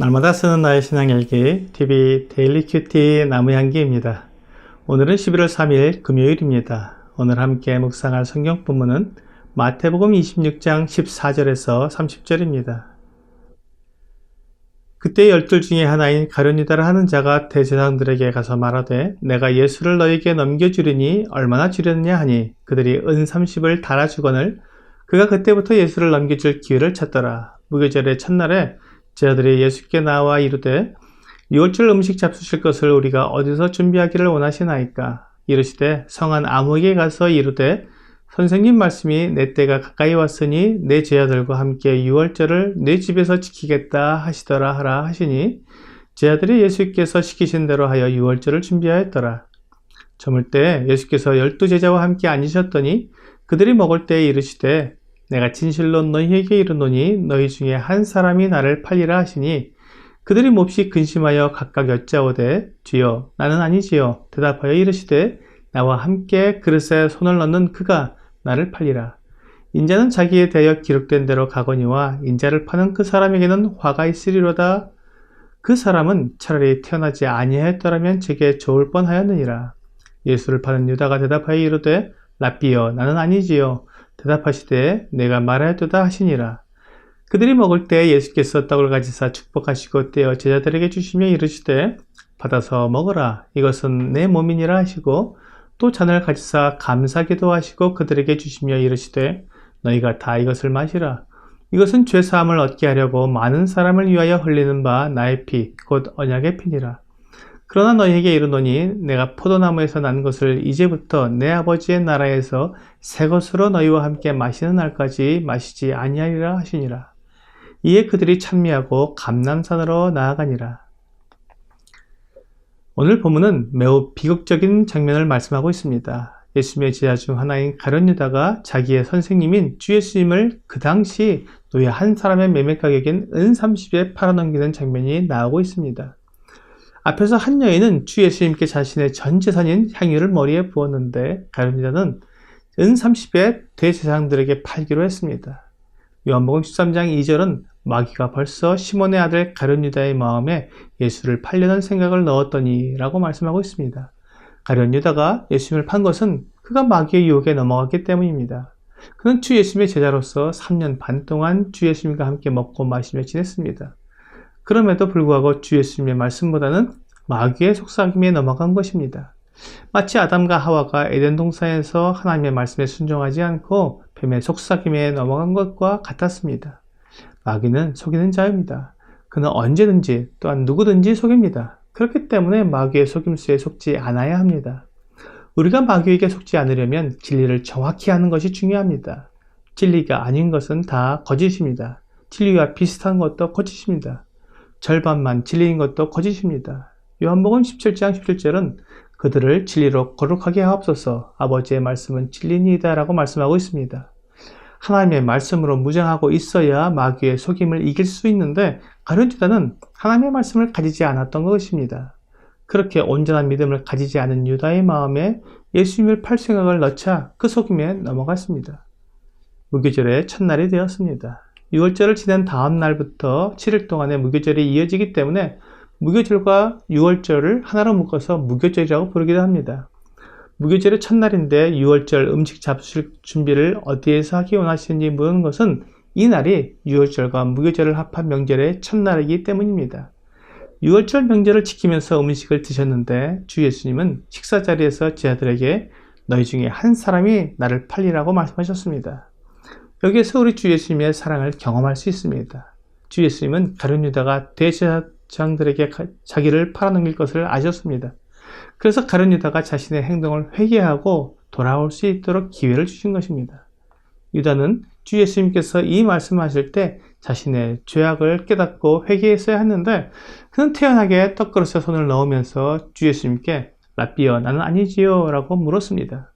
날마다 쓰는 나의 신앙일기 TV 데일리 큐티 나무향기입니다. 오늘은 11월 3일 금요일입니다. 오늘 함께 묵상할 성경 본문은 마태복음 26장 14절에서 30절입니다. 그때 12 중에 하나인 가룟 유다라 하는 자가 대제사장들에게 가서 말하되 내가 예수를 너에게 넘겨주리니 얼마나 주려느냐 하니 그들이 은 30을 달아주거늘 그가 그때부터 예수를 넘겨줄 기회를 찾더라. 무교절의 첫날에 제자들이 예수께 나와 이르되 유월절 음식 잡수실 것을 우리가 어디서 준비하기를 원하시나이까? 이르시되 성한 아무에게 가서 이르되 선생님 말씀이 내 때가 가까이 왔으니 내 제자들과 함께 유월절을 내 집에서 지키겠다 하시더라 하라 하시니 제자들이 예수께서 시키신 대로 하여 유월절을 준비하였더라. 저물 때 예수께서 12 제자와 함께 앉으셨더니 그들이 먹을 때에 이르시되 내가 진실로 너희에게 이르노니 너희 중에 한 사람이 나를 팔리라 하시니 그들이 몹시 근심하여 각각 여짜오되 주여 나는 아니지요. 대답하여 이르시되 나와 함께 그릇에 손을 넣는 그가 나를 팔리라. 인자는 자기에 대하여 기록된 대로 가거니와 인자를 파는 그 사람에게는 화가 있으리로다. 그 사람은 차라리 태어나지 아니하였더라면 제게 좋을 뻔하였느니라. 예수를 파는 유다가 대답하여 이르되 랍비여 나는 아니지요. 대답하시되 내가 말하였도다 하시니라. 그들이 먹을 때 예수께서 떡을 가지사 축복하시고 떼어 제자들에게 주시며 이르시되 받아서 먹으라 이것은 내 몸이니라 하시고 또 잔을 가지사 감사기도 하시고 그들에게 주시며 이르시되 너희가 다 이것을 마시라 이것은 죄사함을 얻게 하려고 많은 사람을 위하여 흘리는 바 나의 피 곧 언약의 피니라. 그러나 너희에게 이르노니 내가 포도나무에서 난 것을 이제부터 내 아버지의 나라에서 새 것으로 너희와 함께 마시는 날까지 마시지 아니하리라 하시니라. 이에 그들이 찬미하고 감람산으로 나아가니라. 오늘 본문은 매우 비극적인 장면을 말씀하고 있습니다. 예수님의 제자 중 하나인 가룟 유다가 자기의 선생님인 주 예수님을 그 당시 노예 한 사람의 매매 가격인 은 30에 팔아넘기는 장면이 나오고 있습니다. 앞에서 한 여인은 주 예수님께 자신의 전 재산인 향유를 머리에 부었는데 가룟 유다는 은 30에 대제사장들에게 팔기로 했습니다. 요한복음 13장 2절은 마귀가 벌써 시몬의 아들 가룟 유다의 마음에 예수를 팔려는 생각을 넣었더니 라고 말씀하고 있습니다. 가룟 유다가 예수님을 판 것은 그가 마귀의 유혹에 넘어갔기 때문입니다. 그는 주 예수님의 제자로서 3년 반 동안 주 예수님과 함께 먹고 마시며 지냈습니다. 그럼에도 불구하고 주 예수님의 말씀보다는 마귀의 속삭임에 넘어간 것입니다. 마치 아담과 하와가 에덴 동산에서 하나님의 말씀에 순종하지 않고 뱀의 속삭임에 넘어간 것과 같았습니다. 마귀는 속이는 자입니다. 그는 언제든지 또한 누구든지 속입니다. 그렇기 때문에 마귀의 속임수에 속지 않아야 합니다. 우리가 마귀에게 속지 않으려면 진리를 정확히 아는 것이 중요합니다. 진리가 아닌 것은 다 거짓입니다. 진리와 비슷한 것도 거짓입니다. 절반만 진리인 것도 거짓입니다. 요한복음 17장 17절은 그들을 진리로 거룩하게 하옵소서 아버지의 말씀은 진리니이다 라고 말씀하고 있습니다. 하나님의 말씀으로 무장하고 있어야 마귀의 속임을 이길 수 있는데 가룟 유다는 하나님의 말씀을 가지지 않았던 것입니다. 그렇게 온전한 믿음을 가지지 않은 유다의 마음에 예수님을 팔 생각을 넣자 그 속임에 넘어갔습니다. 무교절의 첫날이 되었습니다. 유월절을 지낸 다음 날부터 7일 동안의 무교절이 이어지기 때문에 무교절과 유월절을 하나로 묶어서 무교절이라고 부르기도 합니다. 무교절의 첫날인데 유월절 음식 잡수실 준비를 어디에서 하기 원하시는지 묻는 것은 이 날이 유월절과 무교절을 합한 명절의 첫날이기 때문입니다. 유월절 명절을 지키면서 음식을 드셨는데 주 예수님은 식사 자리에서 제자들에게 너희 중에 한 사람이 나를 팔리라고 말씀하셨습니다. 여기에서 우리 주 예수님의 사랑을 경험할 수 있습니다. 주 예수님은 가룟 유다가 대제사장들에게 자기를 팔아넘길 것을 아셨습니다. 그래서 가룟 유다가 자신의 행동을 회개하고 돌아올 수 있도록 기회를 주신 것입니다. 유다는 주 예수님께서 이 말씀하실 때 자신의 죄악을 깨닫고 회개했어야 했는데 그는 태연하게 떡그릇에 손을 넣으면서 주 예수님께 랍비여 나는 아니지요 라고 물었습니다.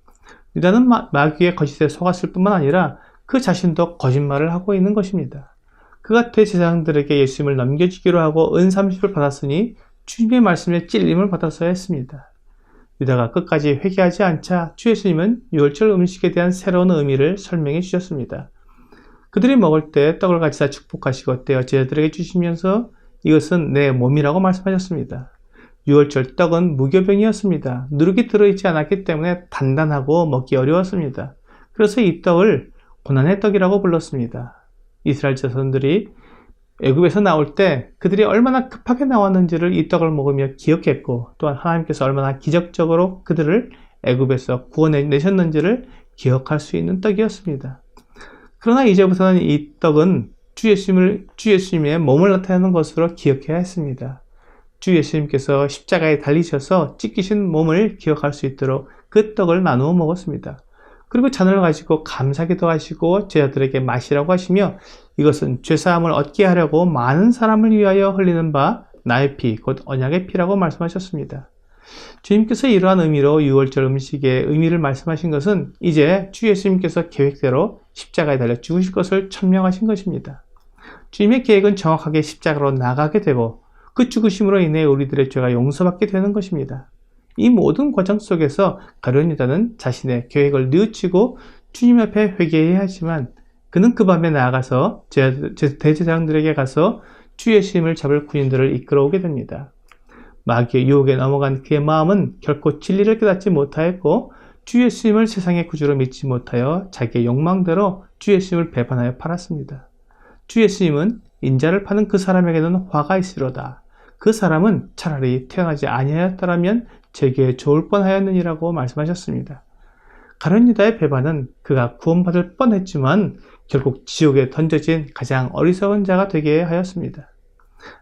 유다는 마귀의 거짓에 속았을 뿐만 아니라 그 자신도 거짓말을 하고 있는 것입니다. 그가 대제사장들에게 예수님을 넘겨주기로 하고 은 30을 받았으니 주님의 말씀에 찔림을 받았어야 했습니다. 유다가 끝까지 회개하지 않자 주 예수님은 유월절 음식에 대한 새로운 의미를 설명해 주셨습니다. 그들이 먹을 때 떡을 가지사 축복하시고 떼어 제자들에게 주시면서 이것은 내 몸이라고 말씀하셨습니다. 유월절 떡은 무교병이었습니다. 누룩이 들어있지 않았기 때문에 단단하고 먹기 어려웠습니다. 그래서 이 떡을 고난의 떡이라고 불렀습니다. 이스라엘 자손들이 애굽에서 나올 때 그들이 얼마나 급하게 나왔는지를 이 떡을 먹으며 기억했고, 또한 하나님께서 얼마나 기적적으로 그들을 애굽에서 구원해내셨는지를 기억할 수 있는 떡이었습니다. 그러나 이제부터는 이 떡은 주 예수님의 몸을 나타내는 것으로 기억해야 했습니다. 주 예수님께서 십자가에 달리셔서 찢기신 몸을 기억할 수 있도록 그 떡을 나누어 먹었습니다. 그리고 잔을 가지고 감사기도 하시고 제자들에게 마시라고 하시며, 이것은 죄사함을 얻게 하려고 많은 사람을 위하여 흘리는 바 나의 피, 곧 언약의 피라고 말씀하셨습니다. 주님께서 이러한 의미로 유월절 음식의 의미를 말씀하신 것은 이제 주 예수님께서 계획대로 십자가에 달려 죽으실 것을 천명하신 것입니다. 주님의 계획은 정확하게 십자가로 나가게 되고 그 죽으심으로 인해 우리들의 죄가 용서받게 되는 것입니다. 이 모든 과정 속에서 가룟 유다는 자신의 계획을 뉘우치고 주님 앞에 회개해야 하지만, 그는 그 밤에 나아가서 대제사장들에게 가서 주 예수님을 잡을 군인들을 이끌어오게 됩니다. 마귀의 유혹에 넘어간 그의 마음은 결코 진리를 깨닫지 못하였고, 주 예수님을 세상의 구주로 믿지 못하여 자기의 욕망대로 주 예수님을 배반하여 팔았습니다. 주 예수님은 인자를 파는 그 사람에게는 화가 있으로다. 그 사람은 차라리 태어나지 아니하였더라면 제게 좋을 뻔하였느니라고 말씀하셨습니다. 가룟 유다의 배반은 그가 구원받을 뻔했지만 결국 지옥에 던져진 가장 어리석은 자가 되게 하였습니다.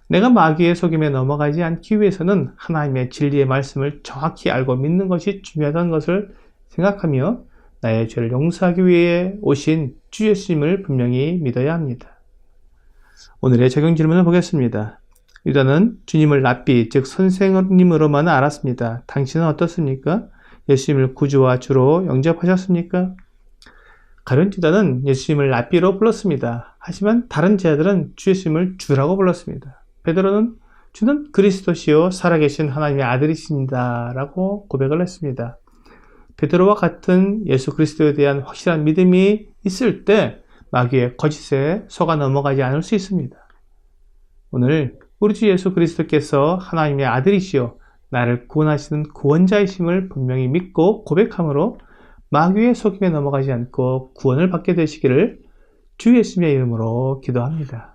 내가 마귀의 속임에 넘어가지 않기 위해서는 하나님의 진리의 말씀을 정확히 알고 믿는 것이 중요하다는 것을 생각하며 나의 죄를 용서하기 위해 오신 주 예수님을 분명히 믿어야 합니다. 오늘의 적용 질문을 보겠습니다. 유다는 주님을 랍비, 즉 선생님으로만 알았습니다. 당신은 어떻습니까? 예수님을 구주와 주로 영접하셨습니까? 가룟 유다는 예수님을 랍비로 불렀습니다. 하지만 다른 제자들은 주 예수님을 주라고 불렀습니다. 베드로는 주는 그리스도시요 살아계신 하나님의 아들이십니다 라고 고백을 했습니다. 베드로와 같은 예수 그리스도에 대한 확실한 믿음이 있을 때 마귀의 거짓에 속아 넘어가지 않을 수 있습니다. 오늘 우리 주 예수 그리스도께서 하나님의 아들이시요 나를 구원하시는 구원자이심을 분명히 믿고 고백함으로 마귀의 속임에 넘어가지 않고 구원을 받게 되시기를 주 예수님의 이름으로 기도합니다.